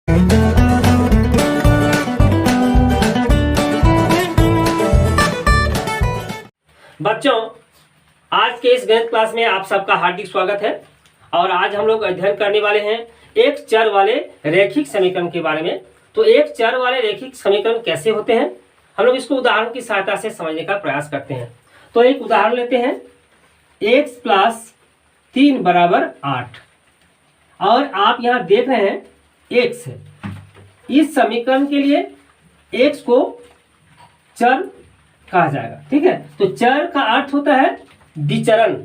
बच्चों, आज के इस गणित क्लास में आप सबका हार्दिक स्वागत है। और आज हम लोग अध्ययन करने वाले हैं एक चर वाले रैखिक समीकरण के बारे में। तो एक चर वाले रैखिक समीकरण कैसे होते हैं, हम लोग इसको उदाहरण की सहायता से समझने का प्रयास करते हैं। तो एक उदाहरण लेते हैं, x + 3 = 8। और आप यहाँ देख रहे हैं x है। इस समीकरण के लिए x को चर कहा जाएगा। ठीक है, तो चर का अर्थ होता है विचरण,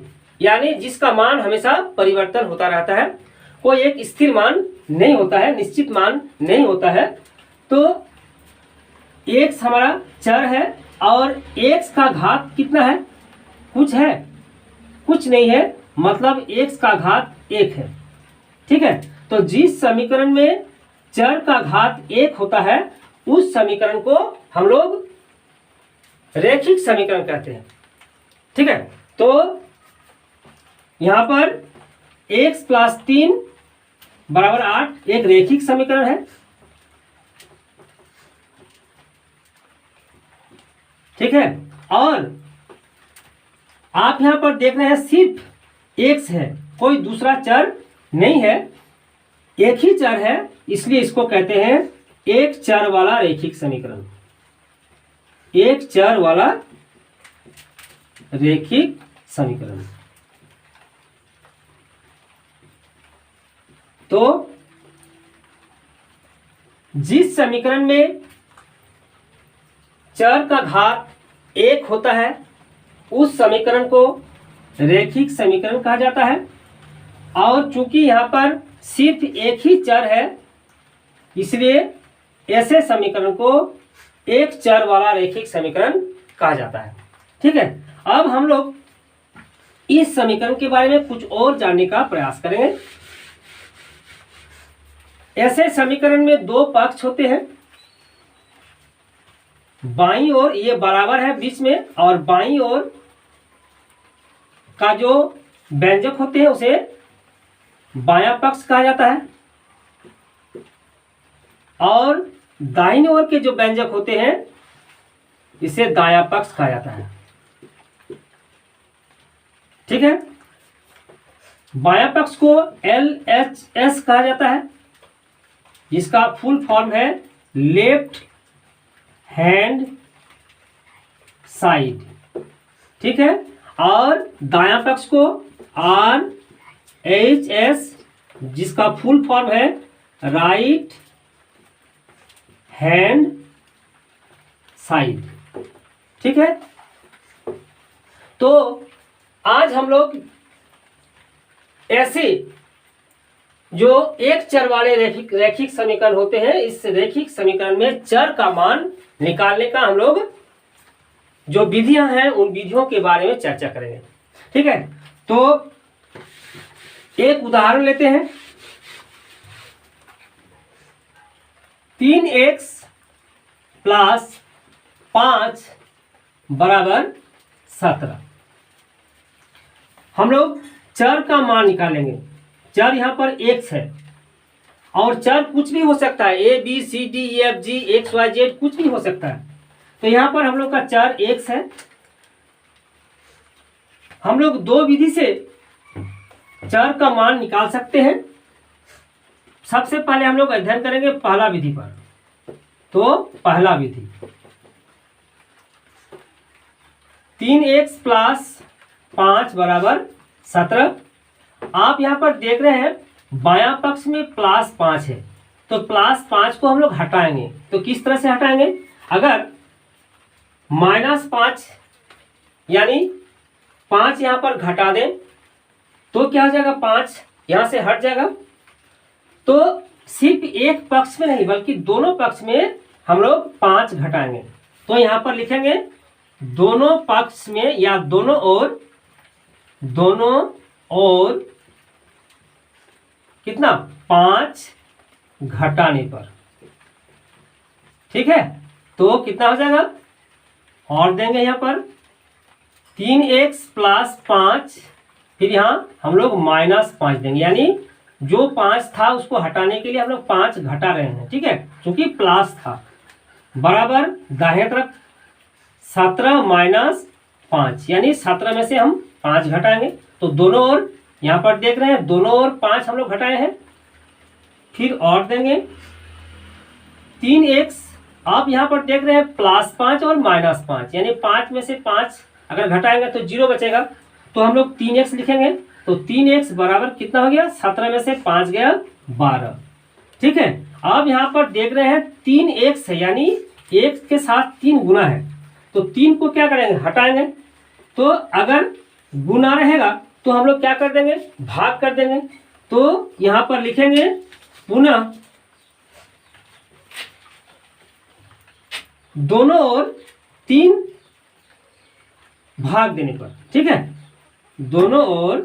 यानी जिसका मान हमेशा परिवर्तन होता रहता है, कोई एक स्थिर मान नहीं होता है, निश्चित मान नहीं होता है। तो x हमारा चर है और x का घात कितना है, कुछ है, कुछ नहीं है, मतलब x का घात 1 है। ठीक है, तो जिस समीकरण में चर का घात 1 होता है उस समीकरण को हम लोग रैखिक समीकरण कहते हैं। ठीक है, तो यहां पर x + 3 = 8 एक रैखिक समीकरण है। ठीक है, और आप यहां पर देख रहे हैं सिर्फ x है, कोई दूसरा चर नहीं है, एक ही चर है, इसलिए इसको कहते हैं एक चर वाला रैखिक समीकरण। एक चर वाला रैखिक समीकरण। तो जिस समीकरण में चर का घात 1 होता है उस समीकरण को रैखिक समीकरण कहा जाता है। और चूंकि यहां पर सिर्फ एक ही चर है, इसलिए ऐसे समीकरण को एक चर वाला रैखिक समीकरण कहा जाता है। ठीक है, अब हम लोग इस समीकरण के बारे में कुछ और जानने का प्रयास करेंगे। ऐसे समीकरण में दो पक्ष होते हैं, बाईं ओर ये बराबर है बीच में, और बाईं ओर का जो व्यंजक होते हैं उसे बायां पक्ष कहा जाता है, और दाहिनी ओर के जो व्यंजक होते हैं इसे दायां पक्ष कहा जाता है। ठीक है, बायां पक्ष को LHS कहा जाता है, जिसका फुल फॉर्म है लेफ्ट हैंड साइड। ठीक है, और दायां पक्ष को RHS, जिसका फुल फॉर्म है राइट हैंड साइड। ठीक है, तो आज हम लोग ऐसे जो एक चर वाले रैखिक समीकरण होते हैं, इस रैखिक समीकरण में चर का मान निकालने का हम लोग जो विधियां हैं उन विधियों के बारे में चर्चा करेंगे। ठीक है, तो एक उदाहरण लेते हैं, 3x + 5 = 17। हम लोग चर का मान निकालेंगे। चर यहाँ पर x है, और चर कुछ भी हो सकता है, A B C D E F G X Y Z कुछ भी हो सकता है। तो यहाँ पर हम लोग का चर x है। हम लोग दो विधि से चर का मान निकाल सकते हैं। सबसे पहले हम लोग अध्ययन करेंगे पहला विधि पर। तो पहला विधि 3x + 5 = 17। आप यहां पर देख रहे हैं बायां पक्ष में +5 है, तो +5 को हम लोग हटाएंगे। तो किस तरह से हटाएंगे, अगर -5 यानी 5 यहां पर घटा दें तो क्या हो जाएगा, 5 यहां से हट जाएगा। तो सिर्फ एक पक्ष में नहीं बल्कि दोनों पक्ष में हम लोग 5 घटाएंगे। तो यहां पर लिखेंगे दोनों पक्ष में या दोनों ओर कितना, 5 घटाने पर। ठीक है, तो कितना हो जाएगा, और देंगे यहां पर 3x + 5, फिर यहां हम लोग -5 देंगे, यानी जो 5 था उसको हटाने के लिए हम लोग 5 घटा रहे हैं, ठीक है, क्योंकि प्लस था, बराबर दाहिने तरफ 17 माइनस 5, यानी 17 में से हम 5 घटाएंगे। तो दोनों ओर यहाँ पर देख रहे हैं, दोनों ओर 5 हम लोग घटाए हैं। फिर और देंगे 3x, आप यहाँ पर देख रहे हैं +5 और -5, यानी 5 में से 5 अगर घटाएंगे तो 0 बचेगा, तो हम लोग 3x लिखेंगे। तो 3x बराबर कितना हो गया, 17 में से 5 गया 12, ठीक है। अब यहाँ पर देख रहे हैं 3x है, यानी x के साथ 3 गुना है, तो 3 को क्या करेंगे, हटाएंगे। तो अगर गुना रहेगा तो हम लोग क्या कर देंगे, भाग कर देंगे। तो यहाँ पर लिखेंगे पुनः दोनों ओर 3 भाग देने पर, ठीक है, दोनों ओर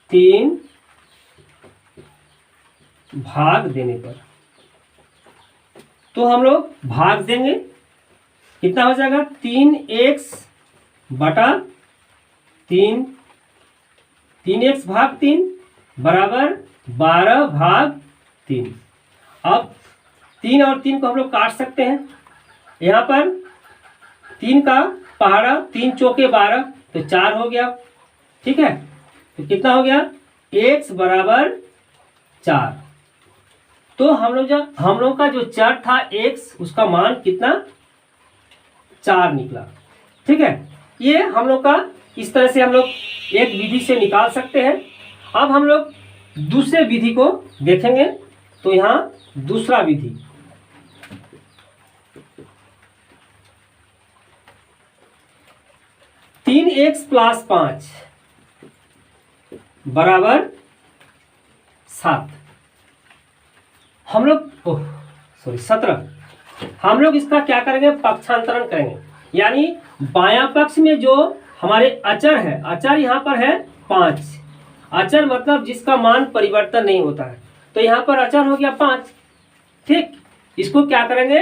3 भाग देने पर, तो हम लोग भाग देंगे, कितना हो जाएगा, 3x बटा 3, 3x भाग 3 बराबर 12 भाग 3। अब 3 और 3 को हम लोग काट सकते हैं, यहाँ पर 3 का पहाड़ा, 3 चौके 12, तो 4 हो गया, ठीक है। तो कितना हो गया, x बराबर 4। तो हम लोग का जो चर था x, उसका मान कितना, 4 निकला, ठीक है। ये हम लोग का इस तरह से हम लोग एक विधि से निकाल सकते हैं। अब हम लोग दूसरे विधि को देखेंगे, तो यहाँ दूसरा विधि, तीन एक्स प्लस 5 बराबर 7, हम लोग 17, हम लोग इसका क्या करेंगे, पक्षांतरण करेंगे, यानी बायां पक्ष में जो हमारे अचर है, अचर यहाँ पर है 5, अचर मतलब जिसका मान परिवर्तन नहीं होता है, तो यहाँ पर अचर हो गया 5, ठीक। इसको क्या करेंगे,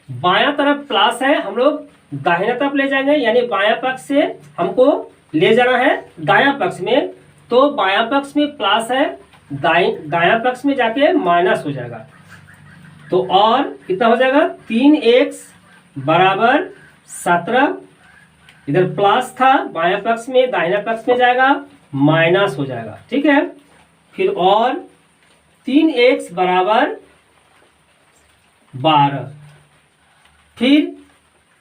बायां तरफ प्लस है, हम लोग दाहिने तरफ ले जाएंगे, यानी बायां पक्ष से हमको ले जाना है दायां पक्ष में, तो बायां पक्ष में प्लस है, दायां पक्ष में जाके माइनस हो जाएगा। तो और कितना हो जाएगा, 3x बराबर 17, इधर प्लस था, बायां पक्ष में दाहिना पक्ष में जाएगा माइनस हो जाएगा, ठीक है। फिर और 3x बराबर 12, फिर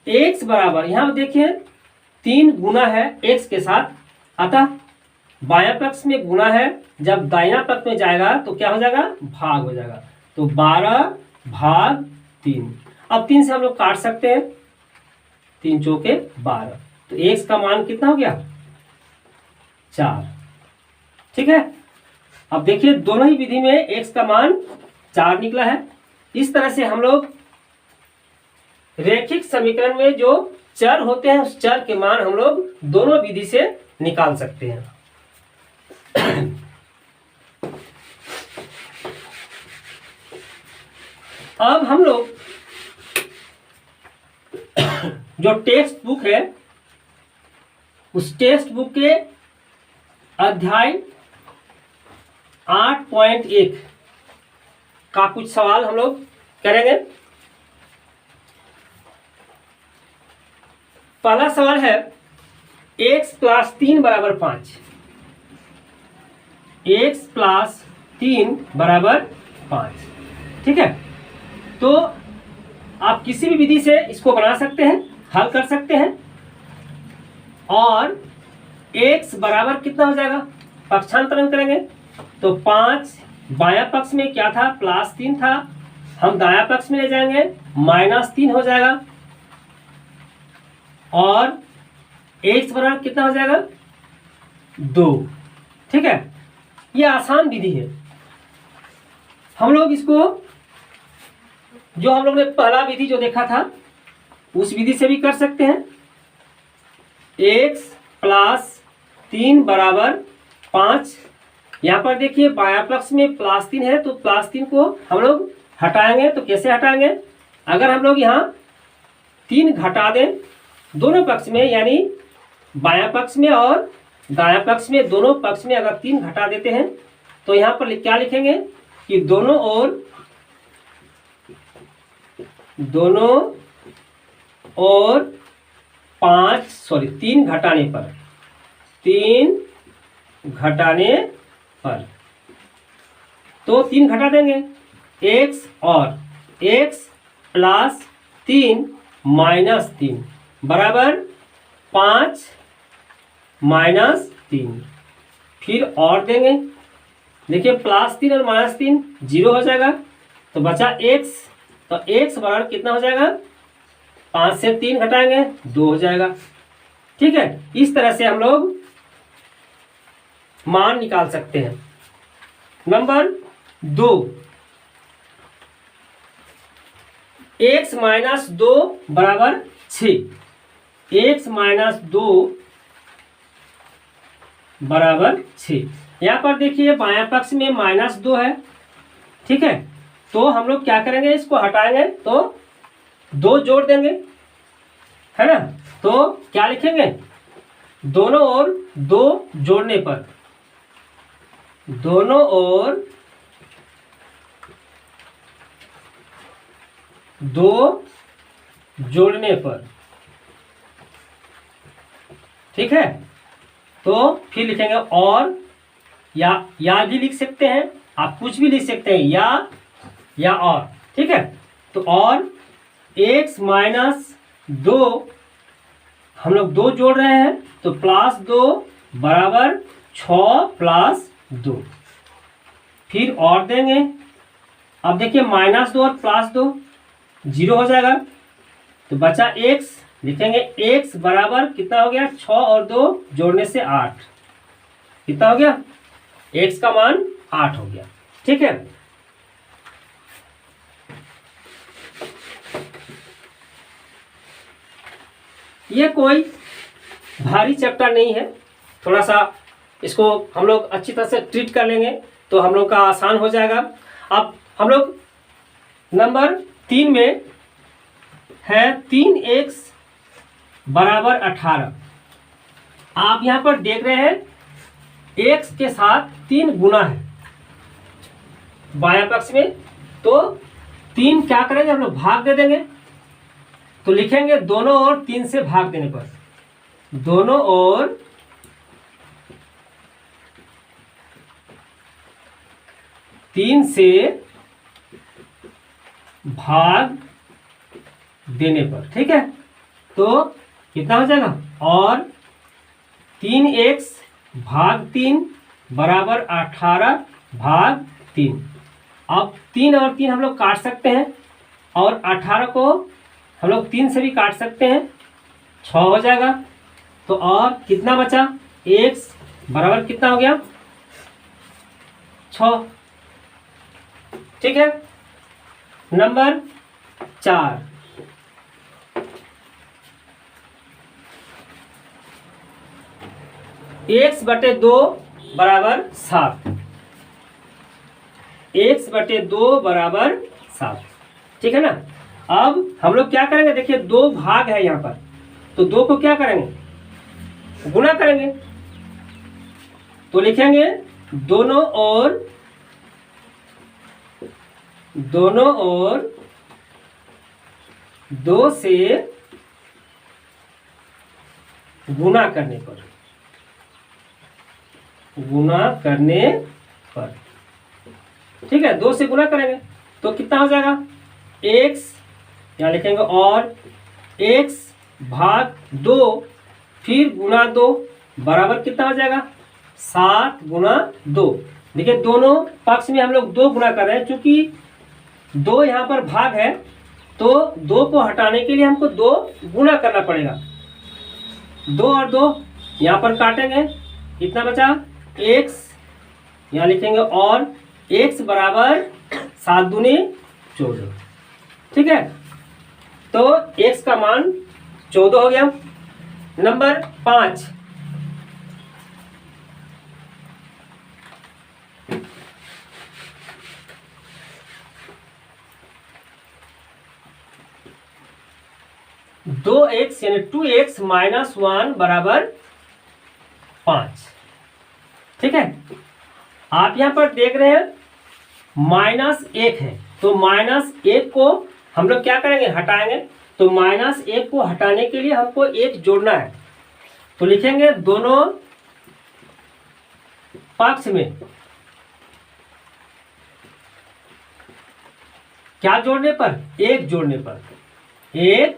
x बराबर, यहाँ देखिए 3 गुना है x के साथ, अतः बायां पक्ष में गुना है, जब दाहिना पक्ष में जाएगा तो क्या हो जाएगा, भाग हो जाएगा। तो 12 भाग 3, अब 3 से हम लोग काट सकते हैं, 3 चौके 12, तो x का मान कितना हो गया, 4, ठीक है। अब देखिए दोनों ही विधि में x का मान 4 निकला है। इस तरह से हम लोग रैखिक समीकरण में जो चर होते हैं उस चर के मान हम लोग दोनों विधि से निकाल सकते हैं। अब हम लोग जो टेक्स्ट बुक है, उस टेक्स्ट बुक के अध्याय 8.1 का कुछ सवाल हम लोग करेंगे। पहला सवाल है, x प्लस 3 बराबर 5, x प्लस 3 बराबर 5, ठीक है। तो आप किसी भी विधि से इसको बना सकते हैं, हल कर सकते हैं, और x बराबर कितना हो जाएगा, पक्षांतरण करेंगे तो 5 बायां पक्ष में क्या था, +3 था, हम दायां पक्ष में ले जाएंगे -3 हो जाएगा, और x बराबर कितना हो जाएगा, 2, ठीक है। ये आसान विधि है, हम लोग इसको जो हम लोग ने पहला विधि जो देखा था उस विधि से भी कर सकते हैं। x प्लस 3 बराबर 5, यहाँ पर देखिए बायां पक्ष में +3 है, तो +3 को हम लोग हटाएंगे, तो कैसे हटाएंगे, अगर हम लोग यहाँ 3 घटा दें दोनों पक्ष में, यानी बायां पक्ष में और दायां पक्ष में, दोनों पक्ष में अगर 3 घटा देते हैं तो यहाँ पर क्या लिखेंगे कि दोनों ओर 3 घटाने पर तो 3 घटा देंगे, x और x प्लस 3 माइनस 3 बराबर 5 माइनस 3। फिर और देंगे, देखिए प्लस 3 और माइनस 3 0 हो जाएगा, तो बचा x, तो x बराबर कितना हो जाएगा, 5 से 3 घटाएंगे 2 हो जाएगा। ठीक है, इस तरह से हम लोग मान निकाल सकते हैं। नंबर 2, x माइनस 2 बराबर 6, x माइनस 2 बराबर 6। यहाँ पर देखिए बायां पक्ष में -2 है। ठीक है, तो हम लोग क्या करेंगे, इसको हटाएंगे तो 2 जोड़ देंगे, है ना। तो क्या लिखेंगे, दोनों ओर 2 जोड़ने पर, दोनों ओर 2 जोड़ने पर। ठीक है, तो फिर लिखेंगे और, या भी लिख सकते हैं, आप कुछ भी लिख सकते हैं, या और। ठीक है, तो और x माइनस 2, हम लोग 2 जोड़ रहे हैं तो +2 बराबर 6 प्लस 2। फिर और देंगे, अब देखिए -2 और +2 0 हो जाएगा, तो बचा x, लिखेंगे x बराबर कितना हो गया, 6 और 2 जोड़ने से 8, कितना हो गया, x का मान 8 हो गया। ठीक है, ये कोई भारी चैप्टर नहीं है, थोड़ा सा इसको हम लोग अच्छी तरह से ट्रीट कर लेंगे तो हम लोग का आसान हो जाएगा। अब हम लोग नंबर 3 में है 3x बराबर 18। आप यहाँ पर देख रहे हैं x के साथ 3 गुना है बायां पक्ष में, तो 3 क्या करेंगे, हम लोग भाग दे देंगे, तो लिखेंगे दोनों ओर 3 से भाग देने पर, दोनों ओर 3 से भाग देने पर। ठीक है, तो कितना हो जाएगा, और 3x भाग 3 बराबर 18 भाग 3। अब 3 और 3 हम लोग काट सकते हैं, और 18 को हम लोग 3 से भी काट सकते हैं, 6 हो जाएगा। तो और कितना बचा, x बराबर कितना हो गया, 6। ठीक है, नंबर 4, x/2 बराबर 7, x/2 बराबर 7। ठीक है ना। अब हम लोग क्या करेंगे, देखिए 2 भाग है यहाँ पर, तो 2 को क्या करेंगे, गुना करेंगे, तो लिखेंगे दोनों ओर 2 से गुना करने पर, ठीक है, 2 से गुना करेंगे तो कितना हो जाएगा, x, यहाँ लिखेंगे और x भाग 2 फिर गुना 2 बराबर कितना हो जाएगा, 7 गुना 2। देखिए दोनों पक्ष में हम लोग 2 गुना कर रहे हैं, चूंकि 2 यहाँ पर भाग है तो 2 को हटाने के लिए हमको 2 गुना करना पड़ेगा। 2 और 2 यहाँ पर काटेंगे, कितना बचा, x, यहाँ लिखेंगे और x बराबर 7 दूनी 14। ठीक है, तो x का मान 14 हो गया। नंबर 5, दो एक्स यानी 2x - 1 बराबर आप यहाँ पर देख रहे हैं -1 है, तो -1 को हम लोग क्या करेंगे, हटाएंगे। तो -1 को हटाने के लिए हमको 1 जोड़ना है, तो लिखेंगे दोनों पक्ष में क्या जोड़ने पर, 1 जोड़ने पर, 1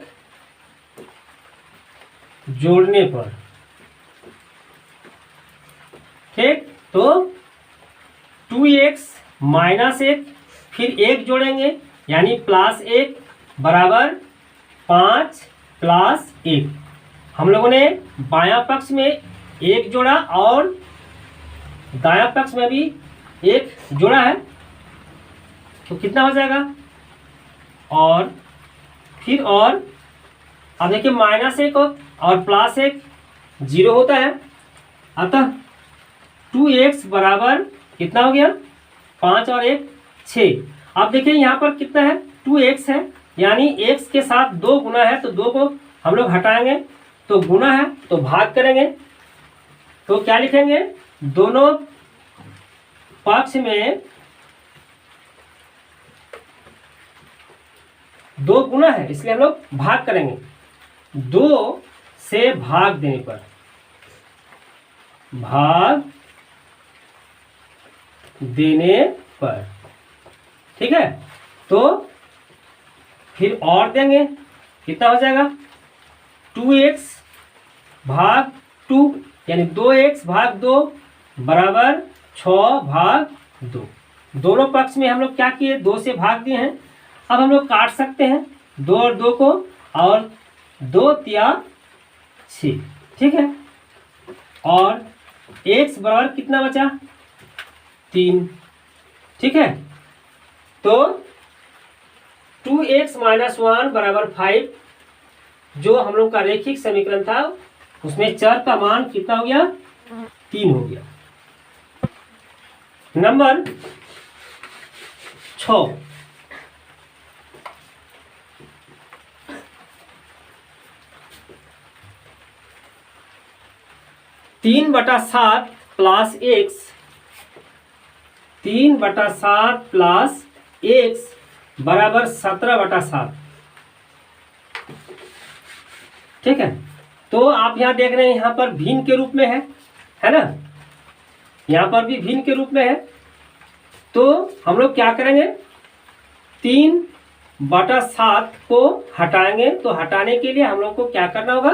जोड़ने पर। ठीक, तो 2x -1 फिर 1 जोड़ेंगे यानी +1 बराबर 5 + 1। हम लोगों ने बायां पक्ष में 1 जोड़ा और दायां पक्ष में भी 1 जोड़ा है, तो कितना हो जाएगा, और फिर और अब देखिए -1 और +1 0 होता है, अतः 2x बराबर कितना हो गया, 5 और 1 6। अब देखिए यहाँ पर कितना है, 2x है, यानी x के साथ 2 गुना है, तो 2 को हम लोग हटाएंगे, तो गुना है तो भाग करेंगे, तो क्या लिखेंगे, दोनों पक्ष में 2 गुना है, इसलिए हम लोग भाग करेंगे। 2 से भाग देने पर, भाग देने पर, ठीक है, तो फिर और देंगे, कितना हो जाएगा, 2x भाग 2 यानी 2x भाग 2 बराबर 6/2। दोनों पक्ष में हम लोग क्या किए, 2 से भाग दिए हैं। अब हम लोग काट सकते हैं 2 और 2 को, और 2 तिया 6, ठीक है, और x बराबर कितना बचा, 3, ठीक है। तो 2x - 1 बराबर 5 जो हम लोग का रेखिक समीकरण था, उसमें चर का मान कितना हो गया, 3 हो गया। नंबर 6, 3/7 + x, 3/7 + x बराबर 17/7, ठीक है। तो आप यहाँ देख रहे हैं, यहाँ पर भिन्न के रूप में है ना, यहाँ पर भी भिन्न के रूप में है, तो हम लोग क्या करेंगे, 3/7 को हटाएंगे, तो हटाने के लिए हम लोग को क्या करना होगा,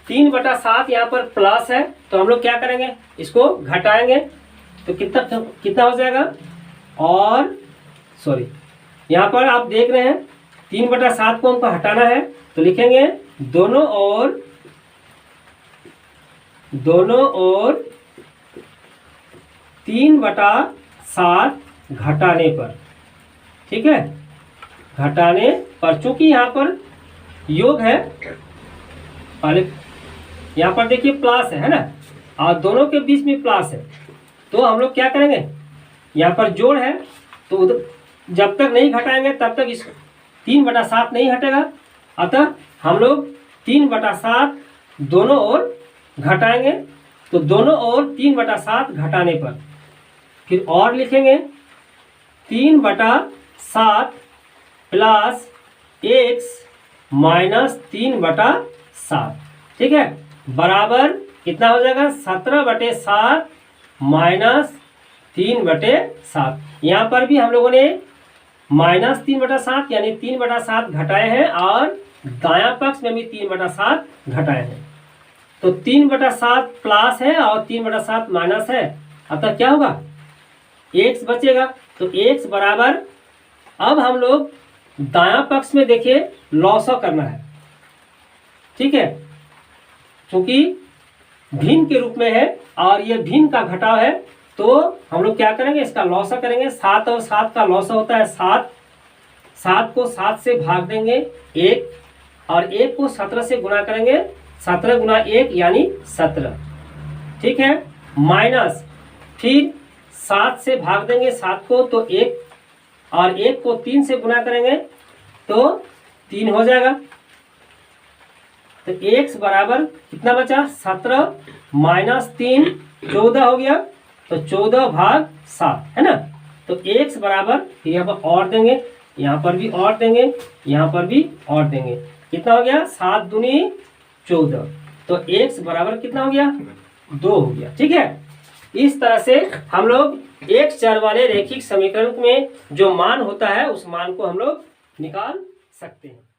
3/7 यहाँ पर प्लस है, तो हम लोग क्या करेंगे, इसको घटाएंगे, तो कितना हो जाएगा, और सॉरी यहाँ पर आप देख रहे हैं 3/7 को हमको हटाना है, तो लिखेंगे दोनों ओर 3/7 घटाने पर, ठीक है, घटाने पर, चूंकि यहाँ पर योग है, पहले यहाँ पर देखिए प्लस है ना, और दोनों के बीच में प्लस है, तो हम लोग क्या करेंगे, यहाँ पर जोड़ है, तो उधर जब तक नहीं घटाएंगे तब तक इस 3/7 नहीं हटेगा, अतः हम लोग 3/7 दोनों ओर घटाएंगे, तो दोनों ओर 3/7 घटाने पर फिर और लिखेंगे 3/7 + x - 3/7, ठीक है, बराबर कितना हो जाएगा, 17/7 - 3/7। यहाँ पर भी हम लोगों ने -3/7 यानी 3/7 घटाए हैं, और दायां पक्ष में भी 3/7 घटाए हैं, तो 3/7 प्लस है और 3/7 माइनस है, अतः क्या होगा, x बचेगा, तो x बराबर, अब हम लोग दायां पक्ष में देखिए लॉसव करना है, ठीक है, क्योंकि भिन्न के रूप में है और ये भिन्न का घटाव है, तो हम लोग क्या करेंगे, इसका लॉसा करेंगे। 7 और 7 का लॉसा होता है 7, 7 को 7 से भाग देंगे 1, और 1 को 17 से गुना करेंगे, 17 गुना 1 यानी 17, ठीक है, माइनस फिर 7 से भाग देंगे 7 को, तो 1, और 1 को 3 से गुना करेंगे तो 3 हो जाएगा, तो x बराबर कितना बचा, 17 - 3 14 हो गया, तो तो 14/7 है ना। तो x बराबर यहाँ पर और देंगे, यहाँ पर भी और देंगे, यहाँ पर भी और देंगे। कितना हो गया? 7 दूनी 14। तो x बराबर कितना हो गया? 2 हो गया। ठीक है, इस तरह से हम लोग एक चर वाले रैखिक समीकरण में जो मान होता है उस मान को हम लोग निकाल सकते हैं।